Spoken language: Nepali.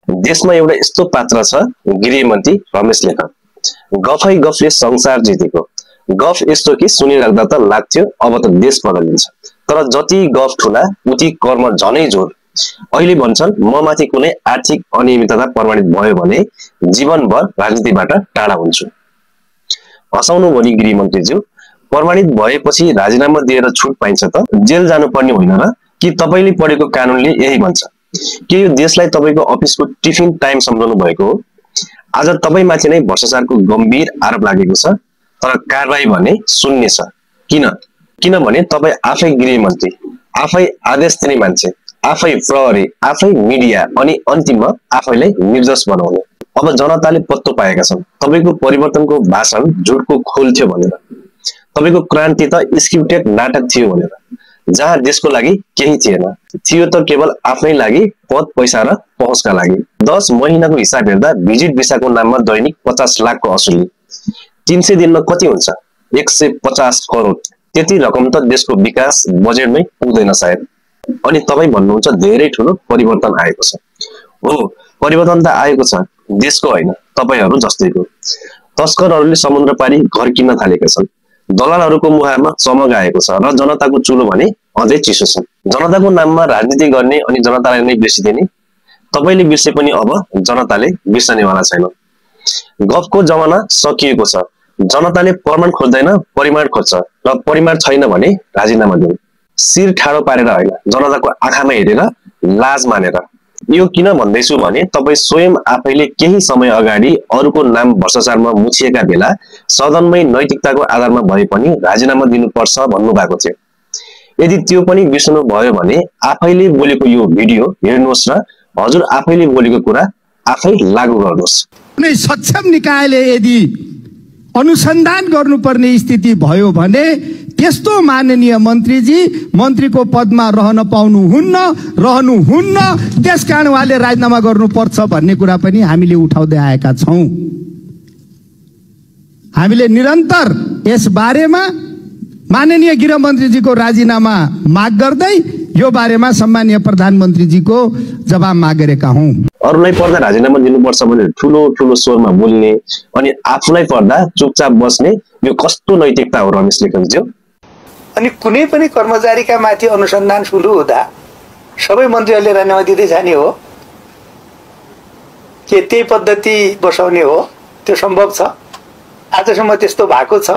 देशमा एउटा यस्तो पात्र छ गृहमन्त्री रमेश लेखक। गफै गफले संसार जितेको। गफ यस्तो कि सुनिराख्दा त लाग्थ्यो अब त देश बदलिन्छ, तर जति गफ ठुला उति कर्म झनै जोर। अहिले भन्छन् म माथि कुनै आर्थिक अनियमितता प्रमाणित भयो भने जीवनभर राजनीतिबाट टाढा हुन्छु। हँसाउनु भनी गृहमन्त्रीज्यू, प्रमाणित भएपछि राजीनामा दिएर छुट पाइन्छ त? जेल जानुपर्ने होइन र? कि तपाईले पढेको कानुनले यही भन्छ? के यो देशलाई तपाईको अफिसको टिफिन टाइम सम्झाउनु भएको हो? आज तपाईमाथि नै भ्रष्टाचारको गम्भीर आरोप लागेको छ, तर कारबाही भने शून्य छ। किनभने तपाई आफै गृहमन्त्री, आफै आदेश दिने मान्छे, आफै प्रहरी, आफै मिडिया अनि अन्तिममा आफैलाई निर्दोष बनाउने। अब जनताले पत्तो पाएका छन् तपाईको परिवर्तनको भाषण झुटको खोल थियो भनेर, तपाईको क्रान्ति त स्क्रिप्टेड नाटक थियो भनेर, जहाँ देशको लागि केही थिएन, थियो त केवल आफ्नै लागि पद पैसा र पहुँचका लागि। 10 महिनाको हिसाब हेर्दा भिजिट भिसाको नाममा दैनिक 50 लाखको असुली, 300 दिनमा कति हुन्छ? 150 करोड। त्यति रकम त देशको विकास बजेटमै पुग्दैन सायद। अनि तपाई भन्नुहुन्छ धेरै ठुलो परिवर्तन आएको छ। हो, परिवर्तन त आएको छ, देशको होइन, तपाईहरु जस्तैको। तस्करहरूले समुद्र पारी घर किन्न थालेका छन्, दलालहरूको मुहारमा चमक आएको छ र जनताको चुलो भने अझै चिसो छ। जनताको नाममा राजनीति गर्ने अनि जनतालाई नै बिर्सिदिने। तपाईले बिर्से पनि अब जनताले बिर्सनेवाला छैन। गफको जमाना सकिएको छ। जनताले प्रमाण खोज्दैन, परिमाण खोज्छ, र परिमाण छैन भने राजीनामा दिनु। शिर ठाडो पारेर होइन, जनताको आँखामा हेरेर, लाज मानेर। यो किन भन्दैछु भने तपाई स्वयं आफैले केही समय अगाडि अरूको नाम भ्रष्टाचारमा मुछिएका बेला सदनमै नैतिकताको आधारमा भए पनि राजीनामा दिनुपर्छ भन्नुभएको थियो। यदि त्यो पनि बिर्सनु भयो भने आफैले बोलेको यो भिडियो हेर्नुहोस् र हजुर आफैले बोलेको कुरा आफै लागू गर्नुहोस्। कुनै सक्षम निकायले यदि अनुसन्धान गर्नुपर्ने स्थिति भयो भने त्यस्तो माननीय मन्त्रीजी मन्त्रीको पदमा रहन रहनुहुन्न, त्यसकारण उहाँले राजीनामा गर्नुपर्छ भन्ने कुरा पनि हामीले उठाउँदै आएका छौं। हामीले निरन्तर यस बारेमा माननीय गृहमन्त्रीजीको राजीनामा माग गर्दै यो बारेमा सम्माननीय प्रधानमन्त्रीजीको जवाब माग गरेका हौं। अरूलाई पर्दा राजीनामा दिनुपर्छ भने ठुलो ठुलो स्वरमा बोल्ने अनि आफूलाई पर्दा चुपचाप बस्ने, यो कस्तो नैतिकता हो रमेश लेखकज्यू? अनि कुनै पनि कर्मचारीका माथि अनुसन्धान सुरु हुँदा सबै मन्त्रीहरूले राजीनामा दिँदै जाने हो के त्यही पद्धति बसाउने हो? त्यो सम्भव छ? आजसम्म त्यस्तो भएको छ?